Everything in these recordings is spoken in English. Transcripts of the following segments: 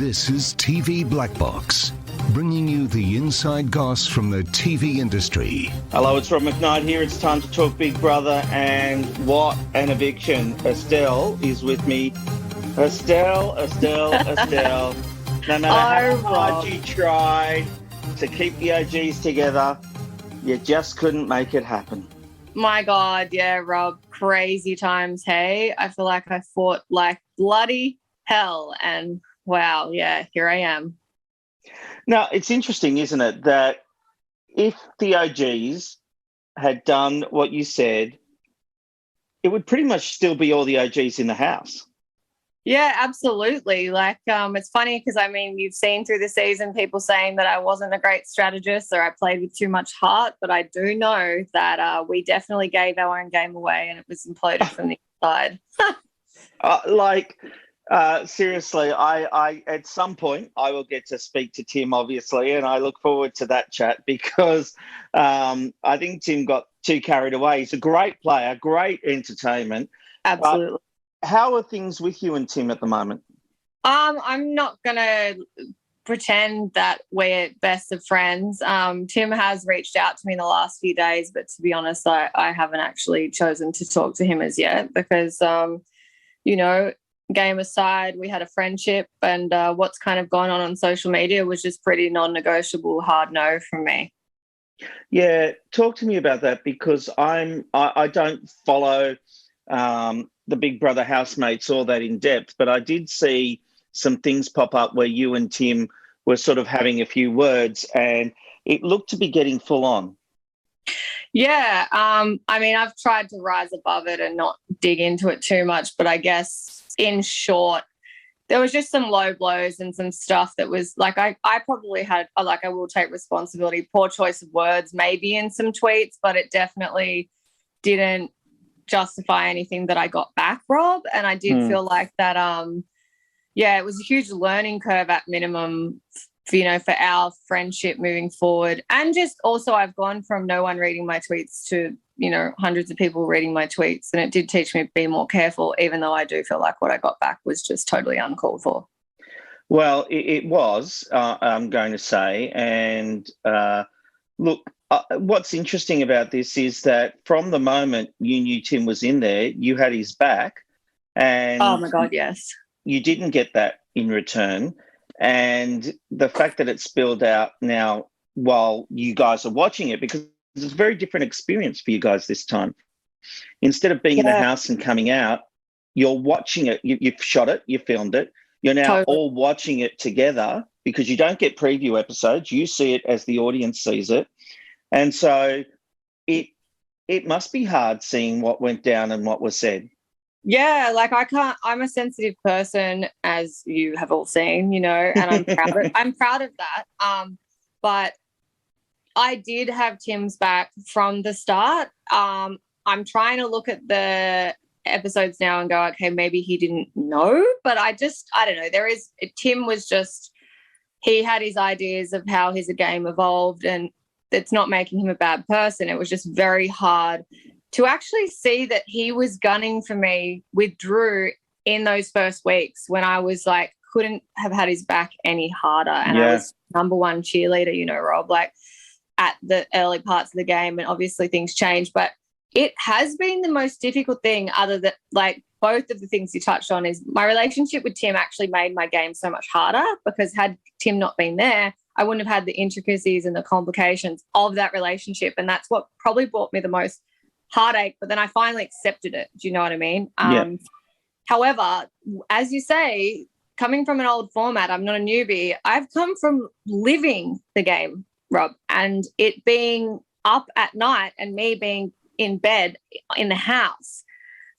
This is TV Black Box, bringing you the inside goss from the TV industry. Hello, it's Rob McKnight here. It's time to talk Big Brother, and what an eviction. Estelle is with me. Estelle. No matter how hard you tried to keep the OGs together, you just couldn't make it happen. My God, yeah, Rob, crazy times, hey? I feel like I fought like bloody hell, and wow, yeah, here I am. Now, it's interesting, isn't it, that if the OGs had done what you said, it would pretty much still be all the OGs in the house. Yeah, absolutely. Like, it's funny because, I mean, you've seen through the season people saying that I wasn't a great strategist or I played with too much heart, but I do know that we definitely gave our own game away and it was imploded from the inside. Seriously, I at some point I will get to speak to Tim, obviously, and I look forward to that chat because I think Tim got too carried away. He's a great player, great entertainment. Absolutely. How are things with you and Tim at the moment? I'm not going to pretend that we're best of friends. Tim has reached out to me in the last few days, but to be honest, I haven't actually chosen to talk to him as yet because, game aside, we had a friendship, and what's kind of gone on social media was just pretty non-negotiable, hard no from me. Yeah, talk to me about that because I don't follow the Big Brother housemates all that in depth, but I did see some things pop up where you and Tim were sort of having a few words and it looked to be getting full on. Yeah, I mean, I've tried to rise above it and not dig into it too much, but I guess in short, there was just some low blows and some stuff that was like I probably had, like, I will take responsibility, poor choice of words maybe in some tweets, but it definitely didn't justify anything that I got back, Rob. And I did feel like that, it was a huge learning curve at minimum, for our friendship moving forward. And just also I've gone from no one reading my tweets to, hundreds of people reading my tweets. And it did teach me to be more careful, even though I do feel like what I got back was just totally uncalled for. Well, it was, I'm going to say. And look, what's interesting about this is that from the moment you knew Tim was in there, you had his back. And oh, my God, yes. You didn't get that in return. And the fact that it spilled out now while you guys are watching it, because it's a very different experience for you guys this time. Instead of being in the house and coming out, you're watching it. You've shot it, you filmed it. You're now all watching it together because you don't get preview episodes. You see it as the audience sees it. And so it must be hard seeing what went down and what was said. Yeah, like I'm a sensitive person, as you have all seen, and I'm proud of that. But I did have Tim's back from the start. I'm trying to look at the episodes now and go, okay, maybe he didn't know, but I don't know. Tim was just, he had his ideas of how his game evolved, and it's not making him a bad person. It was just very hard to actually see that he was gunning for me with Drew in those first weeks when I was like, couldn't have had his back any harder. And I was number one cheerleader, Rob, like at the early parts of the game. And obviously things changed, but it has been the most difficult thing, other than like both of the things you touched on, is my relationship with Tim actually made my game so much harder, because had Tim not been there, I wouldn't have had the intricacies and the complications of that relationship. And that's what probably brought me the most heartache, but then I finally accepted it. Do you know what I mean? However, as you say, coming from an old format, I'm not a newbie. I've come from living the game, Rob, and it being up at night and me being in bed in the house.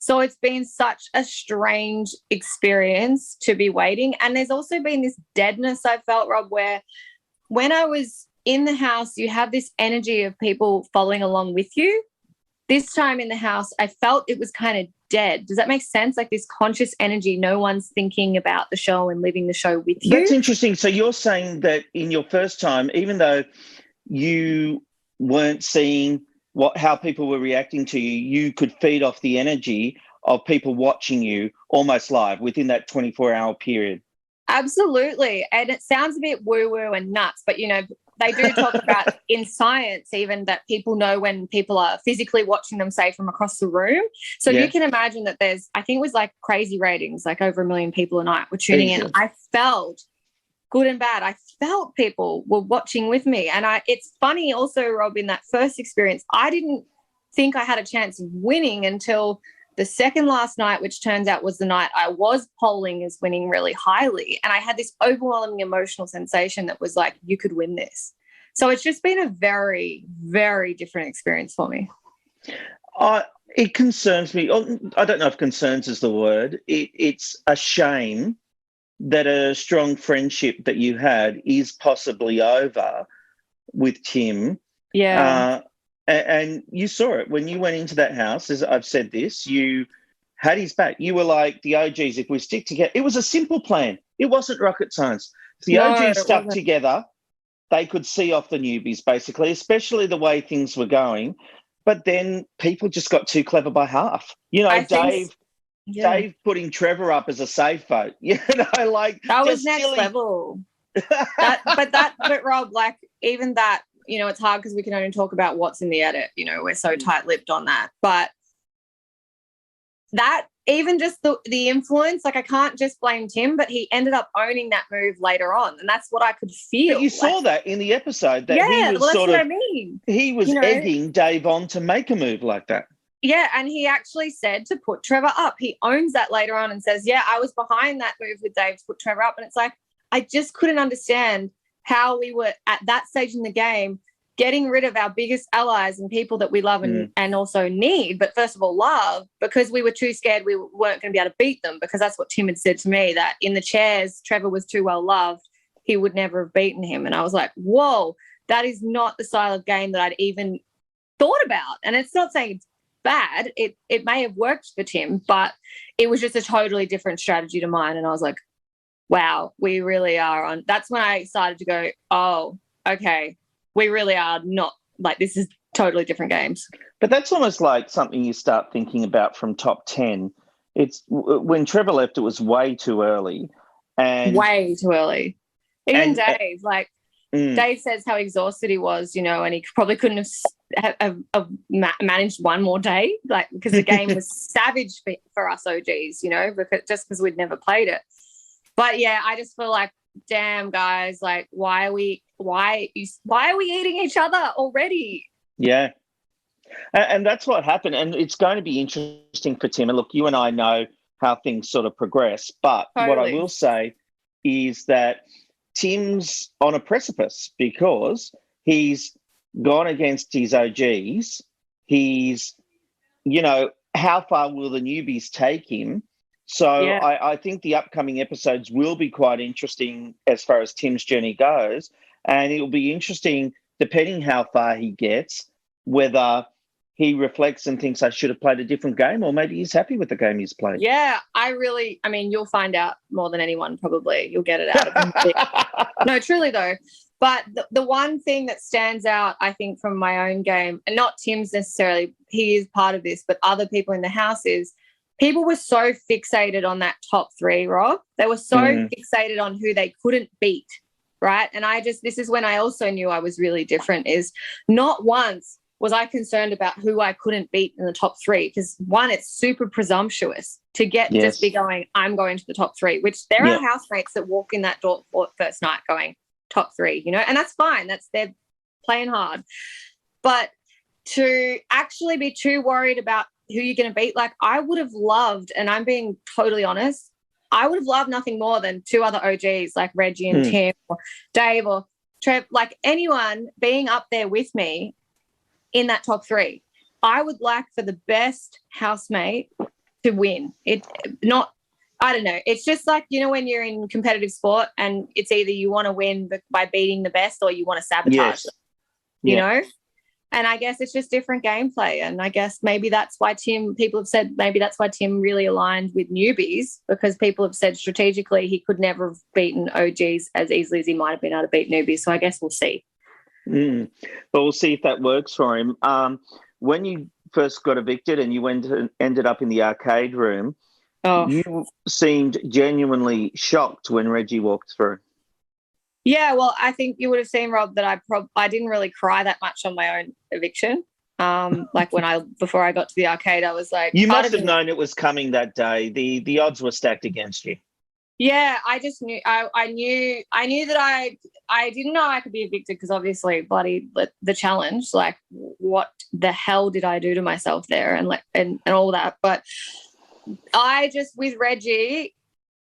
So it's been such a strange experience to be waiting. And there's also been this deadness I felt, Rob, where when I was in the house, you have this energy of people following along with you. This time in the house, I felt it was kind of dead. Does that make sense? Like this conscious energy, no one's thinking about the show and living the show with you. That's interesting. So you're saying that in your first time, even though you weren't seeing how people were reacting to you, you could feed off the energy of people watching you almost live within that 24-hour period. Absolutely. And it sounds a bit woo-woo and nuts, but, you know, they do talk about in science even that people know when people are physically watching them, say, from across the room. So you can imagine that there's, I think it was like crazy ratings, like over 1 million people a night were tuning in. I felt good and bad. I felt people were watching with me. And it's funny also, Rob, in that first experience, I didn't think I had a chance of winning until the second last night, which turns out was the night I was polling as winning really highly. And I had this overwhelming emotional sensation that was like, you could win this. So it's just been a very, very different experience for me. It concerns me. I don't know if concerns is the word. It's a shame that a strong friendship that you had is possibly over with Tim. Yeah. And you saw it when you went into that house. As I've said this, you had his back. You were like, the OGs, if we stick together. It was a simple plan. It wasn't rocket science. If the OGs stuck together, they could see off the newbies, basically, especially the way things were going. But then people just got too clever by half. You know, Dave putting Trevor up as a safe vote. You know, like that was next silly. Level. But Rob, like even that, you know, it's hard because we can only talk about what's in the edit. You know, we're so tight-lipped on that. But that, even just the influence, like I can't just blame Tim, but he ended up owning that move later on. And that's what I could feel. But you saw that in the episode. That he was that's what I mean. He was egging Dave on to make a move like that. Yeah, and he actually said to put Trevor up. He owns that later on and says, yeah, I was behind that move with Dave to put Trevor up. And it's like, I just couldn't understand how we were at that stage in the game getting rid of our biggest allies and people that we love and also need, but first of all love, because we were too scared we weren't going to be able to beat them, because that's what Tim had said to me, that in the chairs Trevor was too well loved, he would never have beaten him. And I was like, whoa, that is not the style of game that I'd even thought about. And it's not saying it's bad, it may have worked for Tim, but it was just a totally different strategy to mine. And I was like, wow, we really are on. That's when I started to go, oh, okay, we really are not, like, this is totally different games. But that's almost like something you start thinking about from top 10. It's when Trevor left, it was way too early. And way too early. Even Dave, Dave says how exhausted he was, you know, and he probably couldn't have managed one more day, like, because the game was savage for us OGs, you know, because we'd never played it. But yeah, I just feel like, damn guys, like why are we eating each other already? Yeah. And that's what happened. And it's going to be interesting for Tim. And look, you and I know how things sort of progress. But what I will say is that Tim's on a precipice because he's gone against his OGs. He's, you know, how far will the newbies take him? So I think the upcoming episodes will be quite interesting as far as Tim's journey goes. And it'll be interesting, depending how far he gets, whether he reflects and thinks I should have played a different game, or maybe he's happy with the game he's played. Yeah, I mean, you'll find out more than anyone probably. You'll get it out of him. No, truly though. But the one thing that stands out, I think, from my own game, and not Tim's necessarily, he is part of this, but other people in the house, is people were so fixated on that top 3, Rob. They were so fixated on who they couldn't beat, right? And this is when I also knew I was really different, is not once was I concerned about who I couldn't beat in the top 3, because one, it's super presumptuous to just be going, I'm going to the top 3, which there are housemates that walk in that door for first night going top 3, you know, and that's fine. They're playing hard. But to actually be too worried about who you're going to beat, like I would have loved, and I'm being totally honest, I would have loved nothing more than 2 other OGs like Reggie and Tim or Dave or Trev, like anyone being up there with me in that top 3. I would like for the best housemate to win. I don't know. It's just like, you know, when you're in competitive sport and it's either you want to win by beating the best or you want to sabotage them, you know? And I guess it's just different gameplay. And I guess maybe that's why people have said Tim really aligned with newbies, because people have said strategically he could never have beaten OGs as easily as he might have been able to beat newbies. So I guess we'll see. But we'll see if that works for him. When you first got evicted and you ended up in the arcade room, Oh, You seemed genuinely shocked when Reggie walked through. yeah. Well, I think you would have seen, Rob, that I didn't really cry that much on my own eviction. Like before I got to the arcade, I was like, You part must of have me. known it was coming that day. The odds were stacked against you. Yeah, I just knew. I knew that I didn't know I could be evicted because obviously, bloody the challenge. Like, what the hell did I do to myself there, and all that. But I just with Reggie,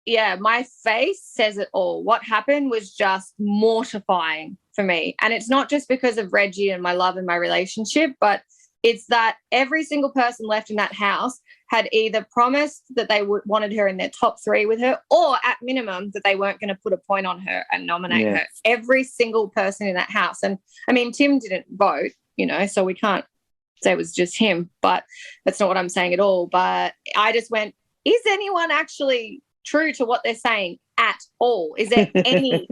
yeah, my face says it all. What happened was just mortifying for me, and it's not just because of Reggie and my love and my relationship, but it's that every single person left in that house had either promised that they wanted her in their top 3 with her, or at minimum that they weren't going to put a point on her and nominate her. Every single person in that house. And I mean, Tim didn't vote, so we can't say it was just him, but that's not what I'm saying at all. But I just went, is anyone actually true to what they're saying at all? Is there any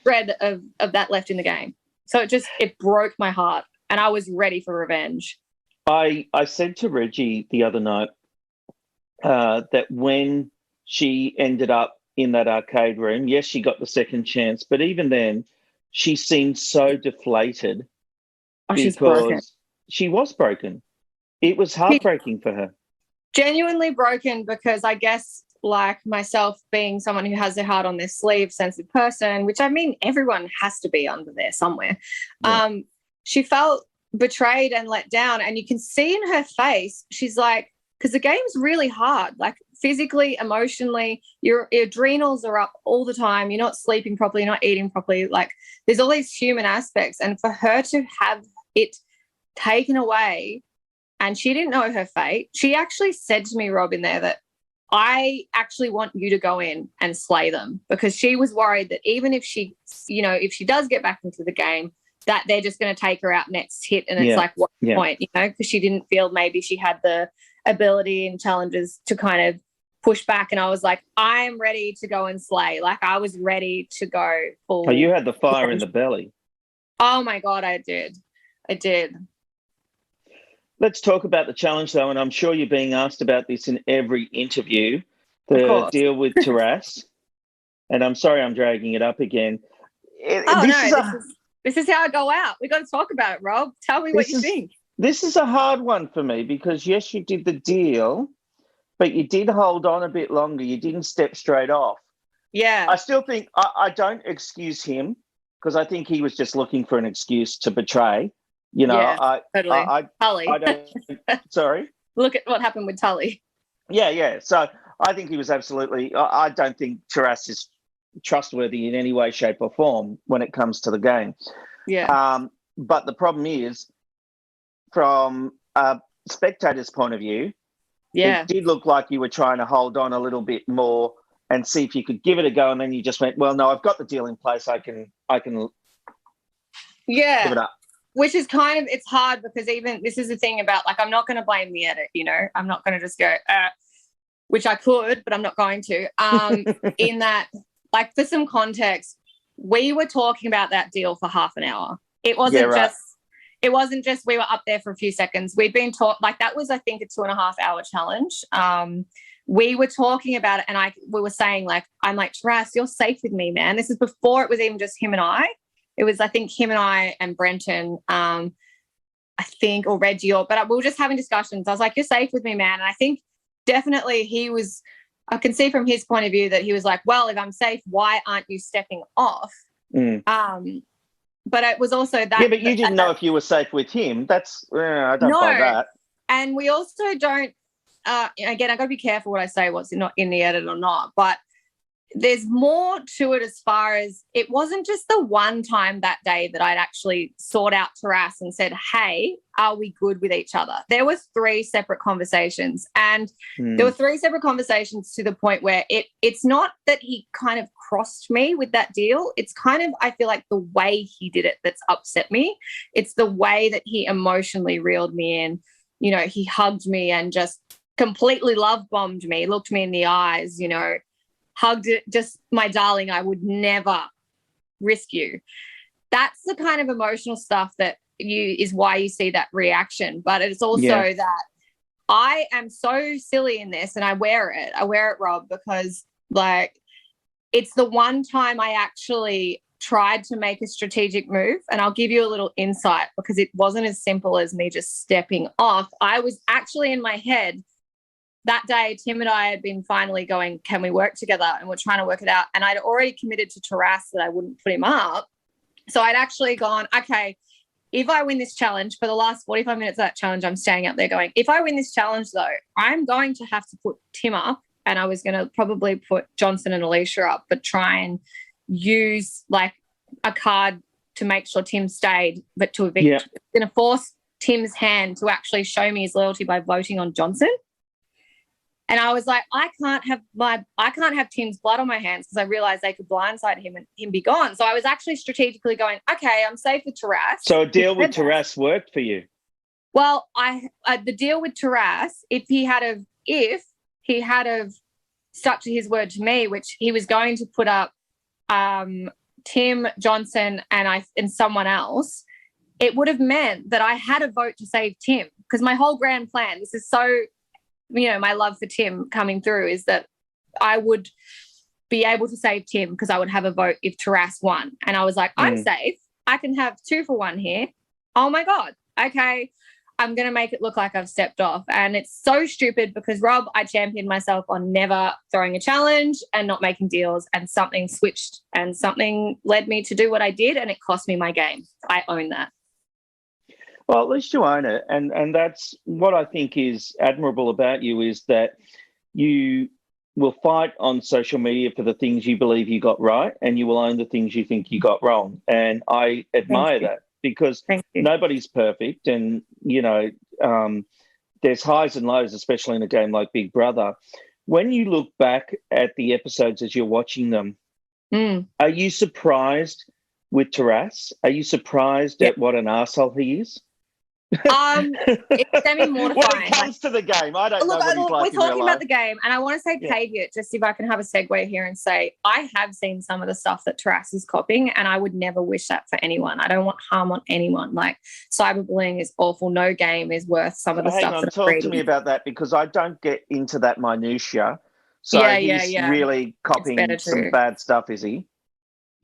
thread of that left in the game? So it broke my heart, and I was ready for revenge. I said to Reggie the other night that when she ended up in that arcade room, yes, she got the second chance, but even then, she seemed so deflated She's broken. because she was broken. It was heartbreaking for her. Genuinely broken because I guess, like myself, being someone who has their heart on their sleeve, sensitive person, which I mean everyone has to be under there somewhere. Yeah. She felt betrayed and let down, and you can see in her face, she's like, because the game's really hard, like physically, emotionally, your adrenals are up all the time, you're not sleeping properly, you're not eating properly, like there's all these human aspects, and for her to have it taken away, and she didn't know her fate. She actually said to me, Rob, in there that I actually want you to go in and slay them, because she was worried that even if she, if she does get back into the game, that they're just going to take her out next hit. And it's like, what's the point, because she didn't feel maybe she had the ability and challenges to kind of push back. And I was like, I'm ready to go and slay. Like I was ready to go full. Oh, you had the fire in the belly. Oh my God, I did. Let's talk about the challenge, though, and I'm sure you're being asked about this in every interview, the deal with Taras. And I'm sorry I'm dragging it up again. This is how I go out. We got to talk about it, Rob. Tell me what you think. This is a hard one for me because, yes, you did the deal, but you did hold on a bit longer. You didn't step straight off. Yeah. I still think I don't excuse him because I think he was just looking for an excuse to betray. Totally. Tully. I don't. Sorry. Look at what happened with Tully. Yeah. So I think he was absolutely. I don't think Taras is trustworthy in any way, shape, or form when it comes to the game. Yeah. But the problem is, from a spectator's point of view, it did look like you were trying to hold on a little bit more and see if you could give it a go, and then you just went, "Well, no, I've got the deal in place. I can give it up." Which is it's hard because even this is the thing about, like, I'm not going to blame the edit, I'm not going to just go, which I could, but I'm not going to. In that, like, for some context, we were talking about that deal for half an hour. It wasn't just we were up there for a few seconds. We'd been like, that was, I think, a 2.5 hour challenge. We were talking about it, and we were saying, like, I'm like, Taras, you're safe with me, man. This is before it was even just him and I. It was, I think, him and I and Brenton, I think, or Reggie, but we were just having discussions. I was like, you're safe with me, man. And I think definitely I can see from his point of view that he was like, well, if I'm safe, why aren't you stepping off? But it was also that. Yeah, but you didn't know if you were safe with him. That's, I don't buy that. And we also don't, again, I've got to be careful what I say, what's not in the edit or not, but there's more to it as far as it wasn't just the one time that day that I'd actually sought out Taras and said, hey, are we good with each other? There was 3 separate conversations, and there were 3 separate conversations to the point where it's not that he kind of crossed me with that deal. It's kind of, I feel like, the way he did it that's upset me. It's the way that he emotionally reeled me in. He hugged me and just completely love bombed me, looked me in the eyes, hugged it, just, my darling, I would never risk you. That's the kind of emotional stuff that is why you see that reaction. But it's also that I am so silly in this, and I wear it. I wear it, Rob, because like it's the one time I actually tried to make a strategic move. And I'll give you a little insight because it wasn't as simple as me just stepping off. I was actually in my head that day. Tim and I had been finally going, can we work together? And we're trying to work it out. And I'd already committed to Taras that I wouldn't put him up. So I'd actually gone, okay, if I win this challenge, for the last 45 minutes of that challenge, I'm staying up there going, if I win this challenge, though, I'm going to have to put Tim up, and I was going to probably put Johnson and Alicia up, but try and use like a card to make sure Tim stayed, but to evict. Yeah. It's going to force Tim's hand to actually show me his loyalty by voting on Johnson. And I was like, I can't have Tim's blood on my hands, because I realized they could blindside him and him be gone. So I was actually strategically going, okay, I'm safe with Taras. So a deal with Taras worked for you? Well, the deal with Taras, if he had stuck to his word to me, which he was going to put up Tim, Johnson, and someone else, it would have meant that I had a vote to save Tim, because my whole grand plan, this is so, my love for Tim coming through, is that I would be able to save Tim because I would have a vote if Taras won. And I was like, I'm safe. I can have 2 for 1 here. Oh my God. Okay. I'm going to make it look like I've stepped off. And it's so stupid because, Rob, I championed myself on never throwing a challenge and not making deals, and something switched and something led me to do what I did, and it cost me my game. I own that. Well, at least you own it. And that's what I think is admirable about you, is that you will fight on social media for the things you believe you got right, and you will own the things you think you got wrong. And I admire that, because nobody's perfect. And, there's highs and lows, especially in a game like Big Brother. When you look back at the episodes as you're watching them, are you surprised with Taras? Are you surprised at what an arsehole he is? It's semi-mortifying. When it comes to the game, I don't know what he's like. We're talking about the game, and I want to say caveat, just if I can have a segue here and say, I have seen some of the stuff that Taras is copying, and I would never wish that for anyone. I don't want harm on anyone. Like, cyberbullying is awful. No game is worth some of the stuff. Hang on, talk to me about that, because I don't get into that minutiae. So he's really copying some bad stuff, is he?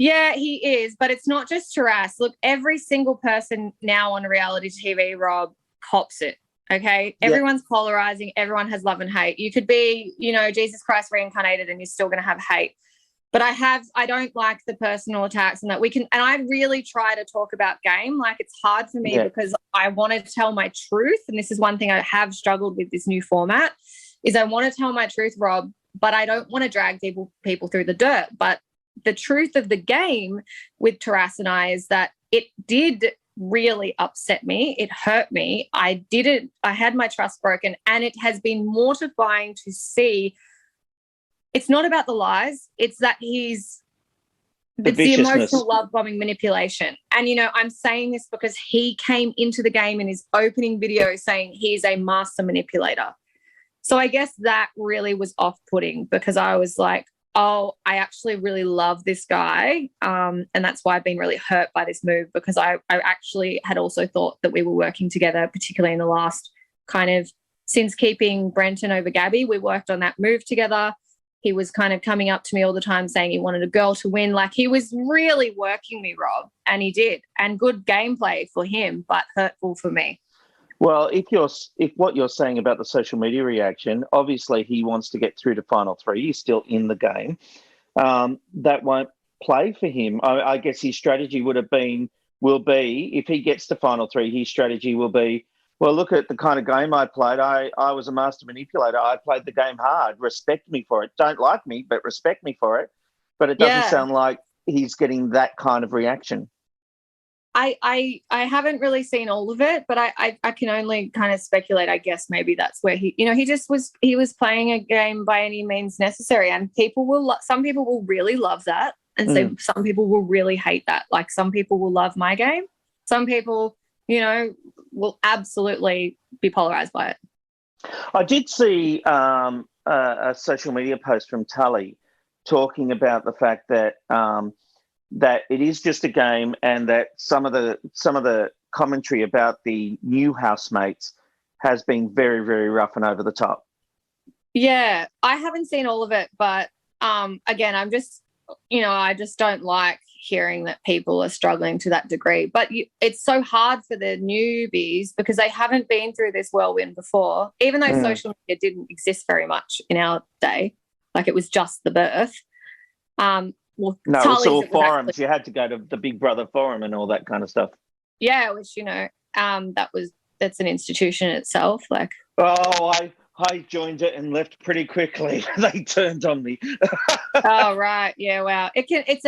Yeah, he is, but it's not just Taras. Look, every single person now on reality TV, Rob, cops it, okay? Yep. Everyone's polarizing. Everyone has love and hate. You could be, Jesus Christ reincarnated, and you're still going to have hate. But I don't like the personal attacks, and I really try to talk about game. Like, it's hard for me because I want to tell my truth. And this is one thing I have struggled with this new format, is I want to tell my truth, Rob, but I don't want to drag people through the dirt. But the truth of the game with Taras and I is that it did really upset me. It hurt me. I had my trust broken, and it has been mortifying to see. It's not about the lies. It's that it's the emotional love bombing manipulation. And, I'm saying this because he came into the game in his opening video saying he's a master manipulator. So I guess that really was off-putting, because I was like, oh, I actually really love this guy. And that's why I've been really hurt by this move, because I actually had also thought that we were working together, particularly in the last since keeping Brenton over Gabby, we worked on that move together. He was kind of coming up to me all the time saying he wanted a girl to win. Like, he was really working me, Rob, and he did. And good gameplay for him, but hurtful for me. Well, if what you're saying about the social media reaction, obviously he wants to get through to final 3. He's still in the game. That won't play for him. I guess his strategy will be, if he gets to final 3, his strategy will be, well, look at the kind of game I played. I was a master manipulator. I played the game hard. Respect me for it. Don't like me, but respect me for it. But it doesn't sound like he's getting that kind of reaction. I haven't really seen all of it, but I can only kind of speculate. I guess maybe that's where he was playing a game by any means necessary, and some people will really love that, and so some people will really hate that. Like, some people will love my game, some people, will absolutely be polarized by it. I did see a social media post from Tully talking about the fact that that it is just a game, and that some of the commentary about the new housemates has been very, very rough and over the top. Yeah, I haven't seen all of it, but again, I'm just, I just don't like hearing that people are struggling to that degree. But it's so hard for the newbies because they haven't been through this whirlwind before, even though social media didn't exist very much in our day. Like, it was just the birth. No, it's all forums. Actually, you had to go to the Big Brother forum and all that kind of stuff. Yeah, which, that's an institution itself. Like, I joined it and left pretty quickly. They turned on me. Oh, right. Yeah, wow. It's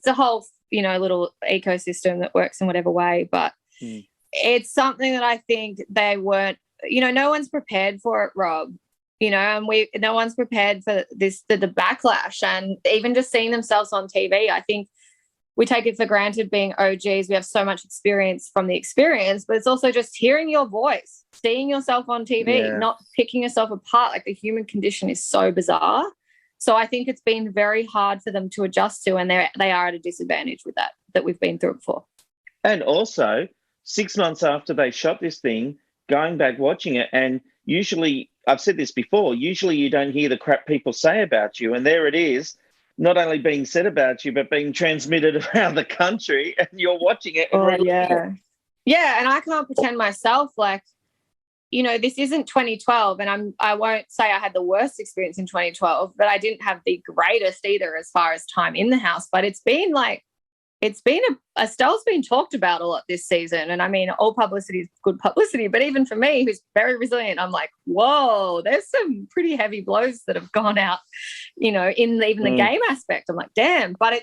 a whole, little ecosystem that works in whatever way, but it's something that I think they weren't, no one's prepared for it, Rob. And no one's prepared for the backlash, and even just seeing themselves on TV. I think we take it for granted being OGs. We have so much experience from the experience, but it's also just hearing your voice, seeing yourself on TV, not picking yourself apart. Like, the human condition is so bizarre. So I think it's been very hard for them to adjust to, and they are at a disadvantage with that we've been through it before. And also, 6 months after they shot this thing, going back watching it, and usually, I've said this before, usually you don't hear the crap people say about you, and there it is, not only being said about you, but being transmitted around the country, and you're watching it. Yeah, and I can't pretend myself like, this isn't 2012, and I won't say I had the worst experience in 2012, but I didn't have the greatest either as far as time in the house. But Estelle's been talked about a lot this season, and I mean, all publicity is good publicity, but even for me, who's very resilient, I'm like, whoa, there's some pretty heavy blows that have gone out, in even the game aspect. I'm like, damn, but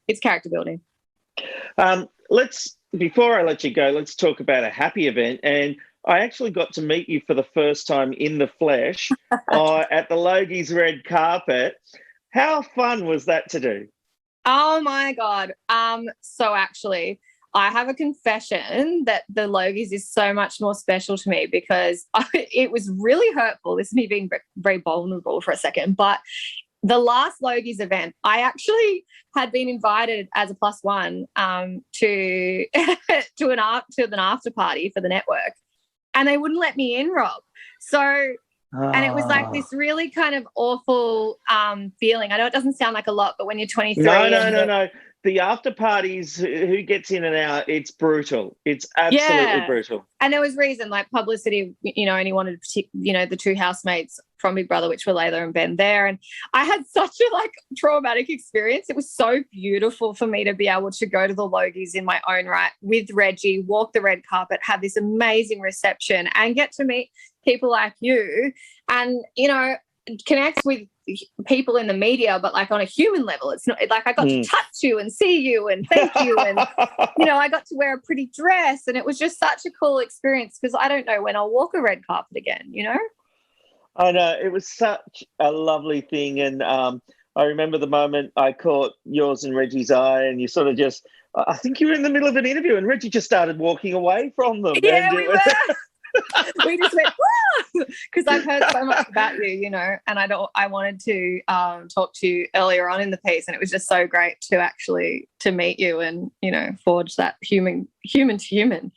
it's character building. Before I let you go, let's talk about a happy event. And I actually got to meet you for the first time in the flesh at the Logies red carpet. How fun was that to do? Oh my God. So actually, I have a confession that the Logies is so much more special to me because it was really hurtful. This is me being very vulnerable for a second, but the last Logies event, I actually had been invited as a +1 to an after party for the network, and they wouldn't let me in, Rob. So. And it was like this really kind of awful feeling. I know it doesn't sound like a lot, but when you're 23... No. The after parties, who gets in and out, it's brutal. It's absolutely brutal. And there was reason, like publicity, and he wanted, the two housemates from Big Brother, which were Layla and Ben there. And I had such a traumatic experience. It was so beautiful for me to be able to go to the Logies in my own right with Reggie, walk the red carpet, have this amazing reception, and get to meet people like you and, connect with people in the media, but on a human level. It's not like I got to touch you and see you and thank you. And, I got to wear a pretty dress, and it was just such a cool experience because I don't know when I'll walk a red carpet again, I know. It was such a lovely thing. And I remember the moment I caught yours and Reggie's eye, and you sort of just, I think you were in the middle of an interview and Reggie just started walking away from them. Yeah, we were. We just went, because I've heard so much about you, and I wanted to talk to you earlier on in the piece, and it was just so great to meet you and, forge that human to human.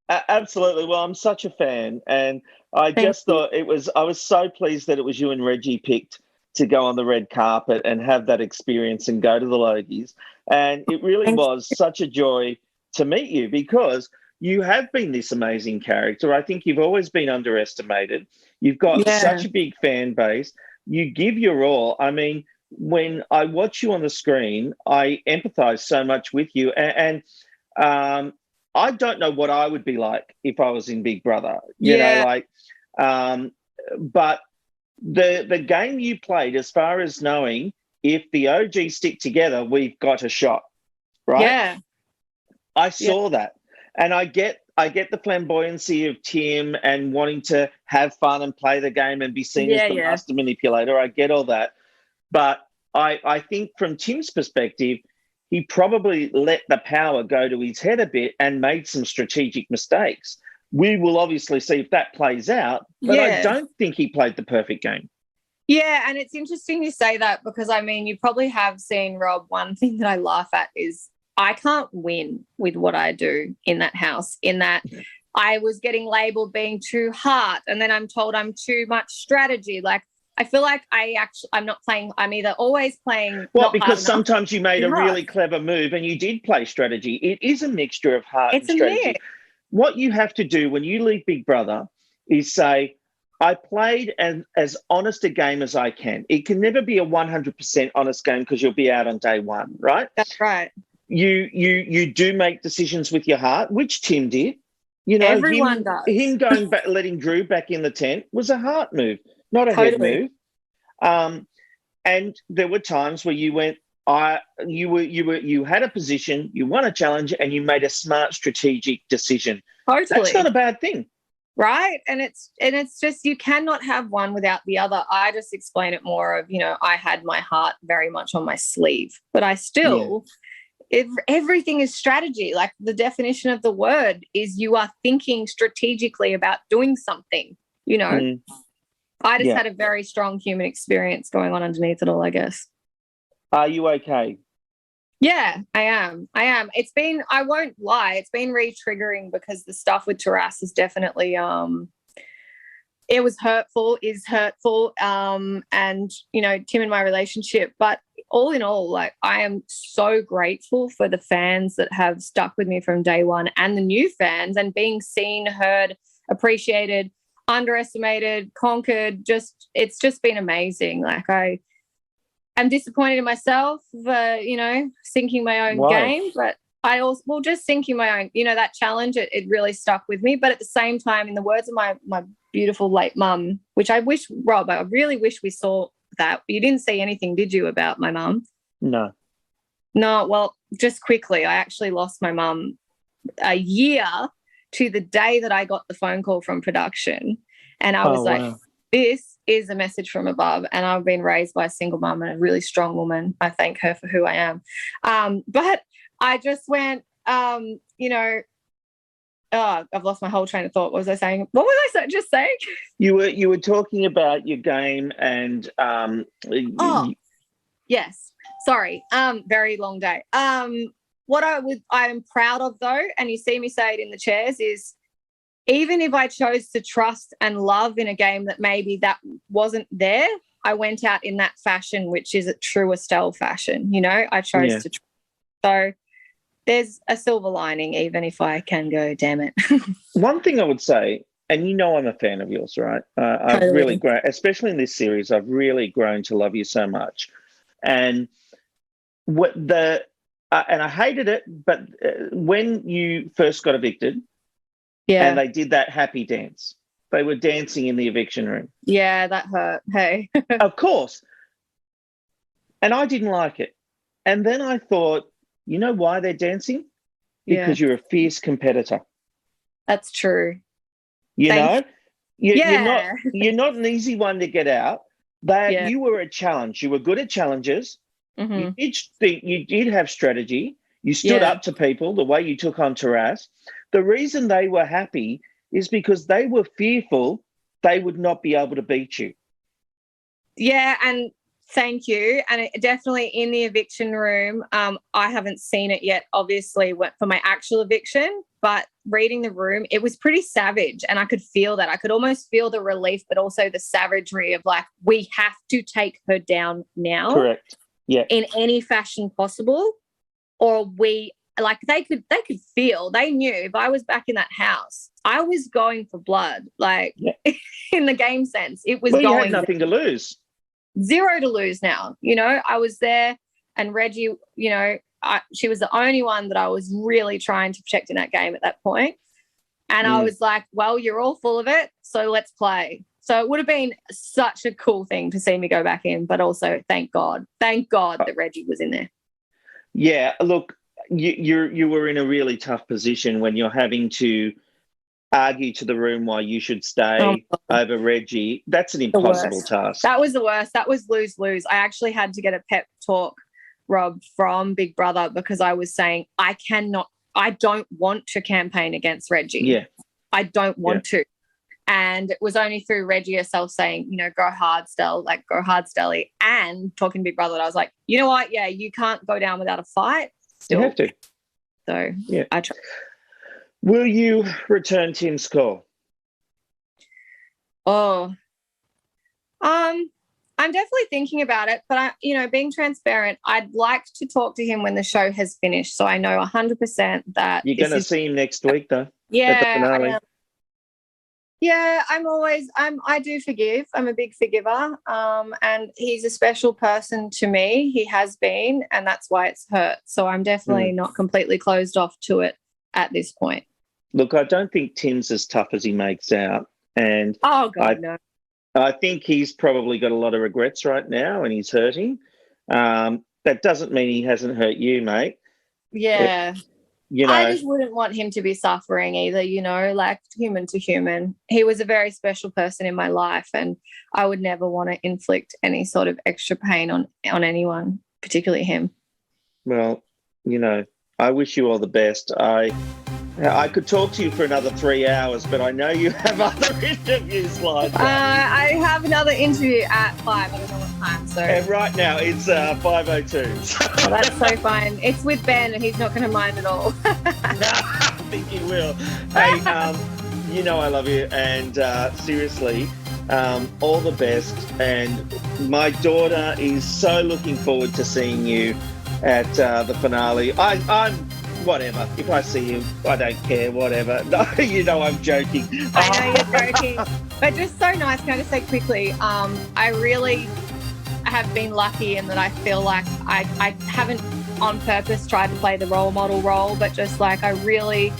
Absolutely. Well, I'm such a fan, and I thought I was so pleased that it was you and Reggie picked to go on the red carpet and have that experience and go to the Logies. And it really was such a joy to meet you because you have been this amazing character. I think you've always been underestimated. You've got such a big fan base. You give your all. I mean, when I watch you on the screen, I empathize so much with you. And I don't know what I would be like if I was in Big Brother. But the game you played, as far as knowing if the OG stick together, we've got a shot, right? Yeah. I saw that. And I get the flamboyancy of Tim and wanting to have fun and play the game and be seen as the master manipulator. I get all that. But I think from Tim's perspective, he probably let the power go to his head a bit and made some strategic mistakes. We will obviously see if that plays out, but I don't think he played the perfect game. Yeah, and it's interesting you say that because, I mean, you probably have seen, Rob, one thing that I laugh at is I can't win with what I do in that house, in that I was getting labeled being too heart, and then I'm told I'm too much strategy. Like, I feel like I'm not playing. I'm either always playing. Well, not because hard enough, sometimes you made a too hard. really clever move and you did play strategy. It is a mixture of heart It's and a strategy. mix. What you have to do when you leave Big Brother is say, I played as honest a game as I can. It can never be a 100% honest game because you'll be out on day one, right? That's right. You do make decisions with your heart, which Tim did. You know, Everyone does. him going back, letting Drew back in the tent was a heart move, not a head move. And there were times where you went, you had a position, you won a challenge, and you made a smart strategic decision. Totally. That's not a bad thing. Right. And it's just, you cannot have one without the other. I just explain it more of, you know, I had my heart very much on my sleeve, but I still, everything is strategy. Like, the definition of the word is you are thinking strategically about doing something, you know. I just had a very strong human experience going on underneath it all, I guess. Are you okay? Yeah, I am. It's been, I won't lie, it's been re-triggering because the stuff with Taras is definitely, it was hurtful, is hurtful. And, you know, Tim and my relationship, but all in all, like, I am so grateful for the fans that have stuck with me from day one and the new fans, and being seen, heard, appreciated, underestimated, conquered. It's just been amazing. Like, I'm disappointed in myself for, you know, sinking my own game, but I also, well, just sinking my own, you know, that challenge, it really stuck with me. But at the same time, in the words of my beautiful late mum, which I wish, Rob, I really wish we saw that. You didn't see anything, did you, about my mum? No. Well, just quickly, I actually lost my mum a year to the day that I got the phone call from production. And I was like, this is a message from above. And I've been raised by a single mum and a really strong woman. I thank her for who I am. But I just went, you know, I've lost my whole train of thought. What was I saying? What was I just saying? You were talking about your game and yes. Sorry. Very long day. What I'm proud of, though, and you see me say it in the chairs, is even if I chose to trust and love in a game that maybe that wasn't there, I went out in that fashion, which is a true Estelle fashion. You know, I chose to trust. So there's a silver lining, even if I can go, damn it. One thing I would say, and you know I'm a fan of yours, right? I've really grown, especially in this series, I've really grown to love you so much. And and I hated it, but when you first got evicted, and they did that happy dance, they were dancing in the eviction room. Yeah, that hurt. Hey. Of course. And I didn't like it. And then I thought, you know why they're dancing? Because you're a fierce competitor. That's true. You're not an easy one to get out. You were a challenge. You were good at challenges. Mm-hmm. You did have strategy. You stood up to people the way you took on Taras. The reason they were happy is because they were fearful they would not be able to beat you. Yeah, and thank you. And definitely in the eviction room, I haven't seen it yet, obviously, for my actual eviction, but reading the room, it was pretty savage, and I could feel that. I could almost feel the relief, but also the savagery of, like, we have to take her down now. Correct. Yeah. In any fashion possible, or they could feel, they knew if I was back in that house, I was going for blood, like in the game sense. It was you had nothing to lose. Zero to lose now. You know, I was there, and Reggie, you know, she was the only one that I was really trying to protect in that game at that point. And I was like, well, you're all full of it, so let's play. So it would have been such a cool thing to see me go back in, but also thank God that Reggie was in there. Yeah, look, you were in a really tough position when you're having to argue to the room why you should stay over Reggie. That's an impossible task. That was the worst. That was lose-lose. I actually had to get a pep talk, Rob, from Big Brother, because I was saying I don't want to campaign against Reggie. Yeah. I don't want to. And it was only through Reggie herself saying, you know, go hard, Stell, like go hard, Stelly, and talking to Big Brother that I was like, you know what? Yeah, you can't go down without a fight. Still. You have to. So I tried. Will you return Tim's call? Oh, I'm definitely thinking about it, but being transparent, I'd like to talk to him when the show has finished, so I know 100% that you're going to see him next week, though. Yeah, at the finale. I am. Yeah, I do forgive. I'm a big forgiver. And he's a special person to me. He has been, and that's why it's hurt. So I'm definitely not completely closed off to it at this point. Look, I don't think Tim's as tough as he makes out. And oh, God, no. I think he's probably got a lot of regrets right now and he's hurting. That doesn't mean he hasn't hurt you, mate. Yeah. I just wouldn't want him to be suffering either, like human to human. He was a very special person in my life, and I would never want to inflict any sort of extra pain on anyone, particularly him. Well, I wish you all the best. I could talk to you for another 3 hours, but I know you have other interviews lined up. I have another interview at 5. I don't know what time. So. And right now it's 5:02. Well, that's so fine. It's with Ben, and he's not going to mind at all. I think he will. Hey, I love you, and seriously, all the best. And my daughter is so looking forward to seeing you at the finale. I'm whatever. If I see him, I don't care, whatever. No, I'm joking. I know you're joking. But just so nice. Can I just say quickly, I really have been lucky in that I feel like I haven't on purpose tried to play the role model role, but just like I really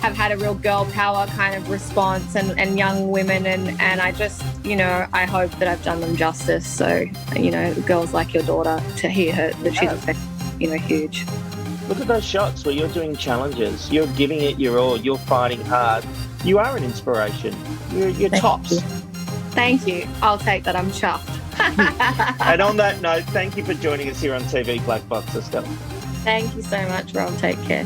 have had a real girl power kind of response and young women. And I just, I hope that I've done them justice. So, girls like your daughter, to hear her, that she's, huge. Look at those shots where you're doing challenges. You're giving it your all. You're fighting hard. You are an inspiration. You're tops. Thank you. I'll take that. I'm chuffed. And on that note, thank you for joining us here on TV Black Box, Estelle. Thank you so much, Rob. Take care.